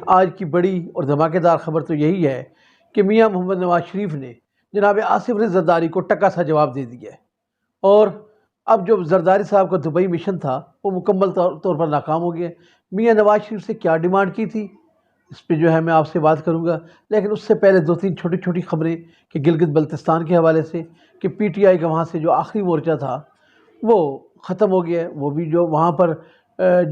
آج کی بڑی اور دھماکے دار خبر تو یہی ہے کہ میاں محمد نواز شریف نے جناب آصف علی زرداری کو ٹکا سا جواب دے دیا ہے، اور اب جو زرداری صاحب کا دبئی مشن تھا وہ مکمل طور پر ناکام ہو گیا۔ میاں نواز شریف سے کیا ڈیمانڈ کی تھی اس پہ میں آپ سے بات کروں گا، لیکن اس سے پہلے دو تین چھوٹی چھوٹی خبریں کہ گلگت بلتستان کے حوالے سے کہ پی ٹی آئی کا وہاں سے جو آخری مورچہ تھا وہ ختم ہو گیا ہے۔ وہ بھی جو وہاں پر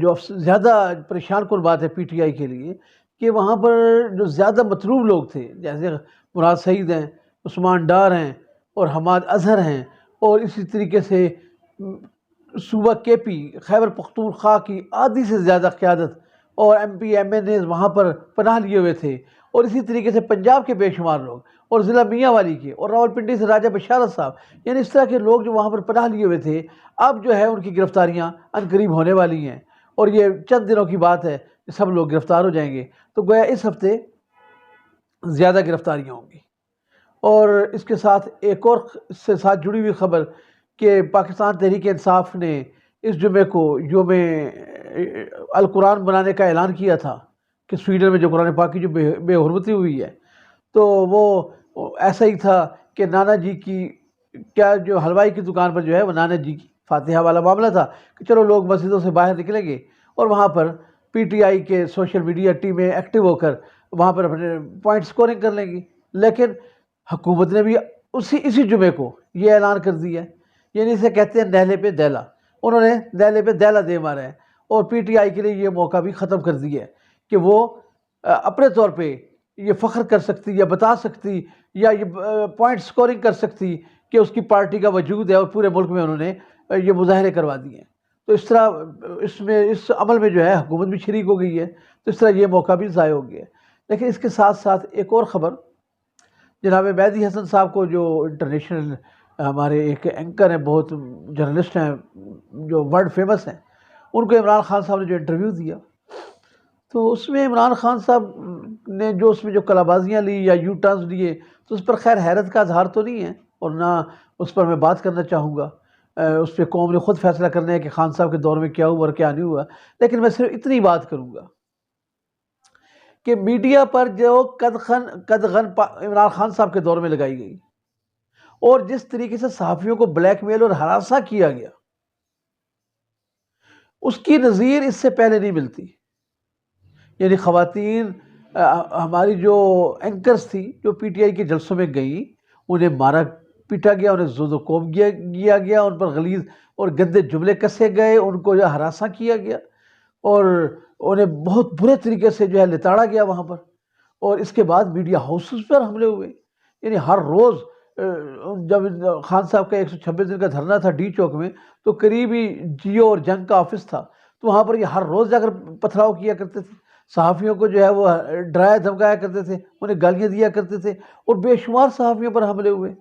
جو زیادہ پریشان کن بات ہے پی ٹی آئی کے لیے کہ وہاں پر جو زیادہ مطلوب لوگ تھے، جیسے مراد سعید ہیں، عثمان ڈار ہیں اور حماد اظہر ہیں، اور اسی طریقے سے صوبہ کے پی خیبر پختونخوا کی آدھی سے زیادہ قیادت اور ایم پی ایم این اے وہاں پر پناہ لیے ہوئے تھے، اور اسی طریقے سے پنجاب کے بے شمار لوگ اور ضلع میاں والی کے اور راولپنڈی سے راجہ بشارت صاحب، یعنی اس طرح کے لوگ جو وہاں پر پناہ لیے ہوئے تھے، اب ان کی گرفتاریاں عنقریب ہونے والی ہیں، اور یہ چند دنوں کی بات ہے کہ سب لوگ گرفتار ہو جائیں گے۔ تو گویا اس ہفتے زیادہ گرفتاریاں ہوں گی۔ اور اس کے ساتھ ایک اور اس سے ساتھ جڑی ہوئی خبر کہ پاکستان تحریک انصاف نے اس جمعے کو یوم القرآن بنانے کا اعلان کیا تھا کہ سویڈن میں جو قرآن پاک کی جو بے حرمتی ہوئی ہے، تو وہ ایسا ہی تھا کہ نانا جی کی کیا جو حلوائی کی دکان پر وہ نانا جی کی فاتحہ والا معاملہ تھا کہ چلو لوگ مسجدوں سے باہر نکلیں گے اور وہاں پر پی ٹی آئی کے سوشل میڈیا ٹیمیں ایکٹیو ہو کر وہاں پر اپنے پوائنٹ سکورنگ کر لیں گی، لیکن حکومت نے بھی اسی جمعے کو یہ اعلان کر دیا ہے، یعنی اسے کہتے ہیں نیلے پہ دیلا، انہوں نے نیلے پہ دیلا دے مارا ہے، اور پی ٹی آئی کے لیے یہ موقع بھی ختم کر دیا ہے کہ وہ اپنے طور پہ یہ فخر کر سکتی یا بتا سکتی یا یہ پوائنٹ سکورنگ کر سکتی کہ اس کی پارٹی کا وجود ہے، اور پورے ملک میں انہوں نے یہ مظاہرے کروا دیے ہیں۔ تو اس طرح اس عمل میں حکومت بھی شریک ہو گئی ہے، تو اس طرح یہ موقع بھی ضائع ہو گیا ہے۔ لیکن اس کے ساتھ ساتھ ایک اور خبر، جناب مہدی حسن صاحب کو جو انٹرنیشنل ہمارے ایک اینکر ہیں، بہت جرنلسٹ ہیں جو ورلڈ فیمس ہیں، ان کو عمران خان صاحب نے جو انٹرویو دیا، تو اس میں عمران خان صاحب نے جو اس میں جو کلابازیاں لی یا یو ٹرنز لیے، تو اس پر خیر حیرت کا اظہار تو نہیں ہے، اور نہ اس پر میں بات کرنا چاہوں گا۔ اس پہ قوم نے خود فیصلہ کرنا ہے کہ خان صاحب کے دور میں کیا ہوا اور کیا نہیں ہوا، لیکن میں صرف اتنی بات کروں گا کہ میڈیا پر جو قدغن عمران خان صاحب کے دور میں لگائی گئی، اور جس طریقے سے صحافیوں کو بلیک میل اور ہراساں کیا گیا، اس کی نظیر اس سے پہلے نہیں ملتی۔ یعنی خواتین ہماری جو اینکرز تھی جو پی ٹی آئی کے جلسوں میں گئیں، انہیں مارا پیٹا گیا، انہیں زد و کوب کیا گیا، ان پر غلیظ اور گندے جملے کسے گئے، ان کو ہراساں کیا گیا، اور انہیں بہت برے طریقے سے لتاڑا گیا وہاں پر۔ اور اس کے بعد میڈیا ہاؤسز پر حملے ہوئے، یعنی ہر روز جب خان صاحب کا 126 دن کا دھرنا تھا ڈی چوک میں، تو قریبی جیو اور جنگ کا آفس تھا، تو وہاں پر یہ ہر روز جا کر پتھراؤ کیا کرتے تھے، صحافیوں کو وہ ڈرایا دھمکایا کرتے تھے، انہیں گالیاں دیا کرتے تھے، اور بے شمار صحافیوں پر حملے ہوئے،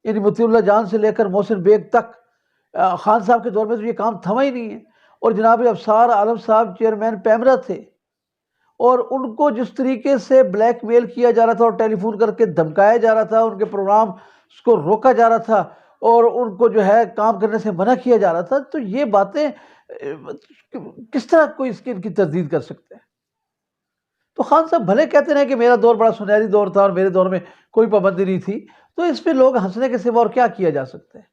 یعنی مطیع اللہ جان سے لے کر محسن بیگ تک۔ خان صاحب کے دور میں تو یہ کام تھما ہی نہیں ہے۔ اور جناب ابصار عالم صاحب چیئرمین پیمرا تھے، اور ان کو جس طریقے سے بلیک میل کیا جا رہا تھا اور ٹیلی فون کر کے دھمکایا جا رہا تھا، ان کے پروگرام کو روکا جا رہا تھا، اور ان کو کام کرنے سے منع کیا جا رہا تھا، تو یہ باتیں کس طرح کوئی ان کی تردید کر سکتے ہیں؟ تو خان صاحب بھلے کہتے ہیں کہ میرا دور بڑا سنہری دور تھا اور میرے دور میں کوئی پابندی نہیں تھی، تو اس پہ لوگ ہنسنے کے سوا اور کیا کیا جا سکتا ہے؟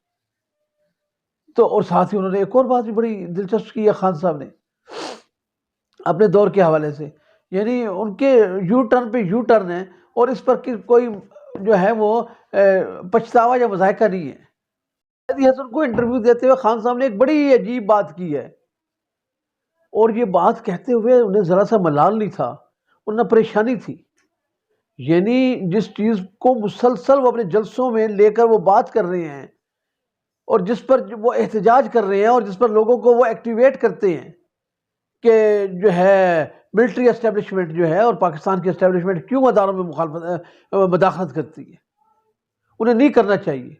تو اور ساتھ ہی انہوں نے ایک اور بات بھی بڑی دلچسپ کی ہے خان صاحب نے اپنے دور کے حوالے سے، یعنی ان کے یو ٹرن پہ یو ٹرن ہے، اور اس پر کوئی وہ پچھتاوا یا مذائقہ نہیں ہے۔ مہدی حسن کو انٹرویو دیتے ہوئے خان صاحب نے ایک بڑی عجیب بات کی ہے، اور یہ بات کہتے ہوئے انہیں ذرا سا ملال نہیں تھا، انہیں پریشانی تھی، یعنی جس چیز کو مسلسل وہ اپنے جلسوں میں لے کر وہ بات کر رہے ہیں، اور جس پر وہ احتجاج کر رہے ہیں، اور جس پر لوگوں کو وہ ایکٹیویٹ کرتے ہیں کہ ملٹری اسٹیبلشمنٹ اور پاکستان کی اسٹیبلشمنٹ کیوں اداروں میں مداخلت کرتی ہے، انہیں نہیں کرنا چاہیے،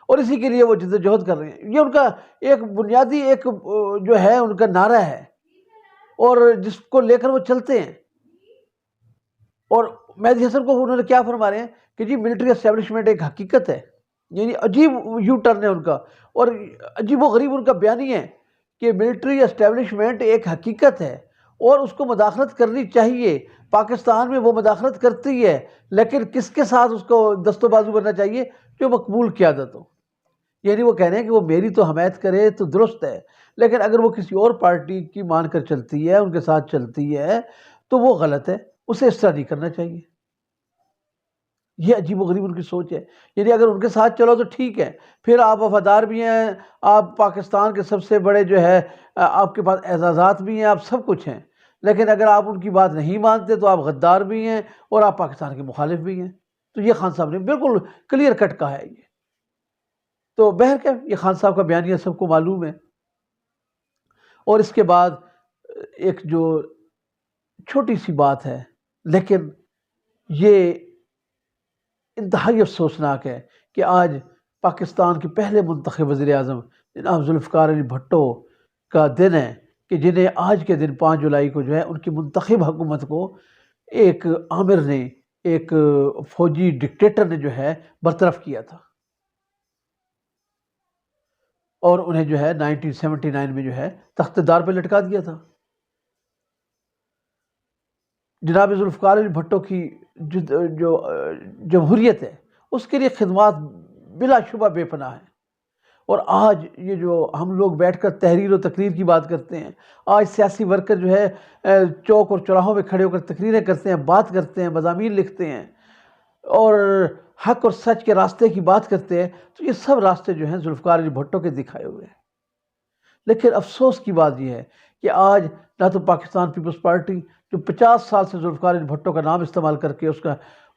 اور اسی کے لیے وہ جدوجہد کر رہے ہیں۔ یہ ان کا ایک بنیادی ان کا نعرہ ہے، اور جس کو لے کر وہ چلتے ہیں۔ اور مہدی حسن کو انہوں نے کیا فرما رہے ہیں کہ جی ملٹری اسٹیبلشمنٹ ایک حقیقت ہے، یعنی عجیب یو ٹرن ہے ان کا، اور عجیب و غریب ان کا بیان ہی ہے کہ ملٹری اسٹیبلشمنٹ ایک حقیقت ہے، اور اس کو مداخلت کرنی چاہیے. پاکستان میں وہ مداخلت کرتی ہے، لیکن کس کے ساتھ اس کو دست و بازو کرنا چاہیے؟ جو مقبول قیادت ہو. یعنی وہ کہہ رہے ہیں کہ وہ میری تو حمایت کرے تو درست ہے، لیکن اگر وہ کسی اور پارٹی کی مان کر چلتی ہے، ان کے ساتھ چلتی ہے، تو وہ غلط ہے، اسے اس طرح نہیں کرنا چاہیے. یہ عجیب و غریب ان کی سوچ ہے. یعنی اگر ان کے ساتھ چلو تو ٹھیک ہے، پھر آپ وفادار بھی ہیں، آپ پاکستان کے سب سے بڑے جو ہے، آپ کے پاس اعزازات بھی ہیں، آپ سب کچھ ہیں، لیکن اگر آپ ان کی بات نہیں مانتے تو آپ غدار بھی ہیں اور آپ پاکستان کے مخالف بھی ہیں. تو یہ خان صاحب نے بالکل کلیئر کٹ کہا ہے یہ. تو بہرکیف یہ خان صاحب کا بیانیہ سب کو معلوم ہے. اور اس کے بعد ایک جو چھوٹی سی بات ہے، لیکن یہ انتہائی افسوسناک ہے کہ آج پاکستان کے پہلے منتخب وزیر اعظم جناب ذوالفقار علی بھٹو کا دن ہے کہ جنہیں آج کے دن 5 جولائی کو جو ہے ان کی منتخب حکومت کو ایک آمر نے، ایک فوجی ڈکٹیٹر نے جو ہے برطرف کیا تھا، اور انہیں جو ہے 1979 میں جو ہے تخت دار پہ لٹکا دیا تھا. جناب ذوالفقار علی بھٹو کی جو جمہوریت ہے، اس کے لیے خدمات بلا شبہ بے پناہ ہیں. اور آج یہ جو ہم لوگ بیٹھ کر تحریر و تقریر کی بات کرتے ہیں، آج سیاسی ورکر جو ہے چوک اور چوراہوں میں کھڑے ہو کر تقریریں کرتے ہیں، بات کرتے ہیں، مضامین لکھتے ہیں اور حق اور سچ کے راستے کی بات کرتے ہیں، تو یہ سب راستے جو ہیں ذوالفقار علی بھٹو کے دکھائے ہوئے ہیں. لیکن افسوس کی بات یہ ہے کہ آج نہ تو پاکستان پیپلز پارٹی جو 50 سال سے ذوالفقار علی بھٹو کا نام استعمال کر کے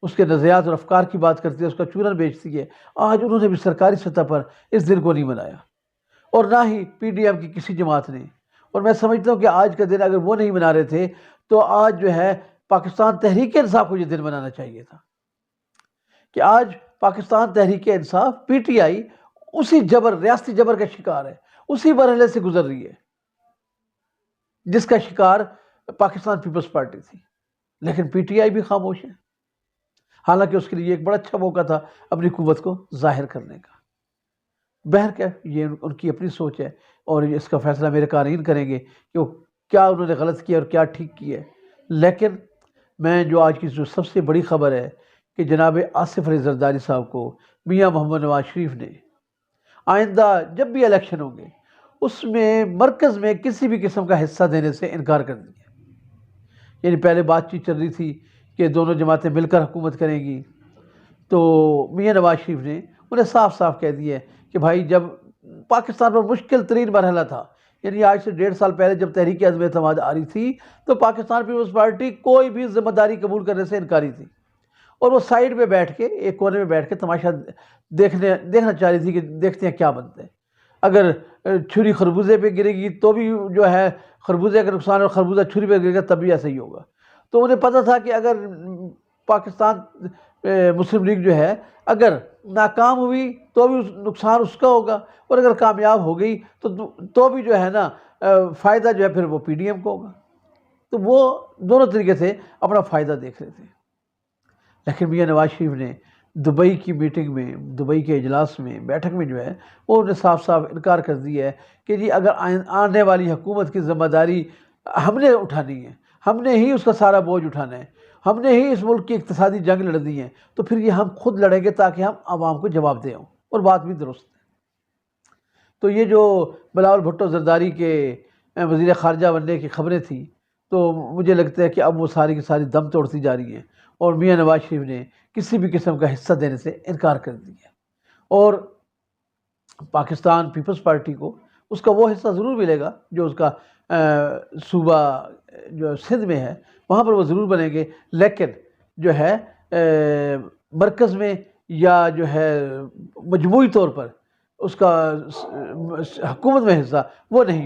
اس کے نظریات اور افکار کی بات کرتی ہے، اس کا چورن بیچتی ہے، آج انہوں نے بھی سرکاری سطح پر اس دن کو نہیں منایا، اور نہ ہی پی ڈی ایم کی کسی جماعت نے. اور میں سمجھتا ہوں کہ آج کا دن اگر وہ نہیں منا رہے تھے تو آج جو ہے پاکستان تحریک انصاف کو یہ دن منانا چاہیے تھا کہ آج Pakistan Tehreek Insaf P T I اسی جبر، ریاستی جبر کا شکار ہے، اسی مرحلے سے گزر رہی ہے جس کا شکار پاکستان پیپلز پارٹی تھی. لیکن پی ٹی آئی بھی خاموش ہے، حالانکہ اس کے لیے ایک بڑا اچھا موقع تھا اپنی قوت کو ظاہر کرنے کا. بہرکیف یہ ان کی اپنی سوچ ہے، اور اس کا فیصلہ میرے قارئین کریں گے کہ وہ کیا انہوں نے غلط کیا اور کیا ٹھیک کیا ہے. لیکن میں جو آج کی جو سب سے بڑی خبر ہے کہ جناب آصف علی زرداری صاحب کو میاں محمد نواز شریف نے آئندہ جب بھی الیکشن ہوں گے اس میں مرکز میں کسی بھی قسم کا حصہ دینے سے انکار کر دیا. یعنی پہلے بات چیت چل رہی تھی کہ دونوں جماعتیں مل کر حکومت کریں گی، تو میاں نواز شریف نے انہیں صاف صاف کہہ دیا کہ بھائی جب پاکستان پر مشکل ترین مرحلہ تھا، یعنی آج سے 1.5 سال پہلے جب تحریک عزم اعتماد آ رہی تھی تو پاکستان پیپلز پارٹی کوئی بھی ذمہ داری قبول کرنے سے انکاری تھی، اور وہ سائیڈ میں بیٹھ کے، ایک کونے میں بیٹھ کے تماشا دیکھنا چاہ رہی تھی کہ دیکھتے ہیں کیا بنتے ہیں. اگر چھری خربوزے پہ گرے گی تو بھی جو ہے خربوزے کا نقصان، اور خربوزہ چھری پہ گرے گا تب بھی ایسا ہی ہوگا. تو انہیں پتہ تھا کہ اگر پاکستان مسلم لیگ جو ہے اگر ناکام ہوئی تو بھی نقصان اس کا ہوگا، اور اگر کامیاب ہو گئی تو بھی جو ہے نا فائدہ جو ہے پھر وہ پی ڈی ایم کو ہوگا. تو وہ دونوں طریقے سے اپنا فائدہ دیکھ رہے تھے. لیکن میاں نواز شریف نے دبئی کی میٹنگ میں، دبئی کے اجلاس میں، بیٹھک میں جو ہے وہ انہیں صاف صاف انکار کر دیا ہے کہ جی اگر آنے والی حکومت کی ذمہ داری ہم نے اٹھانی ہے، ہم نے ہی اس کا سارا بوجھ اٹھانا ہے، ہم نے ہی اس ملک کی اقتصادی جنگ لڑنی ہے، تو پھر یہ ہم خود لڑیں گے تاکہ ہم عوام کو جواب دیں. اور بات بھی درست ہے. تو یہ جو بلاول بھٹو زرداری کے وزیر خارجہ بننے کی خبریں تھیں، تو مجھے لگتا ہے کہ اب وہ ساری کی ساری دم توڑتی جا رہی ہیں، اور میاں نواز شریف نے کسی بھی قسم کا حصہ دینے سے انکار کر دیا. اور پاکستان پیپلز پارٹی کو اس کا وہ حصہ ضرور ملے گا جو اس کا صوبہ جو سندھ میں ہے وہاں پر وہ ضرور بنیں گے، لیکن جو ہے مرکز میں یا جو ہے مجموعی طور پر اس کا حکومت میں حصہ وہ نہیں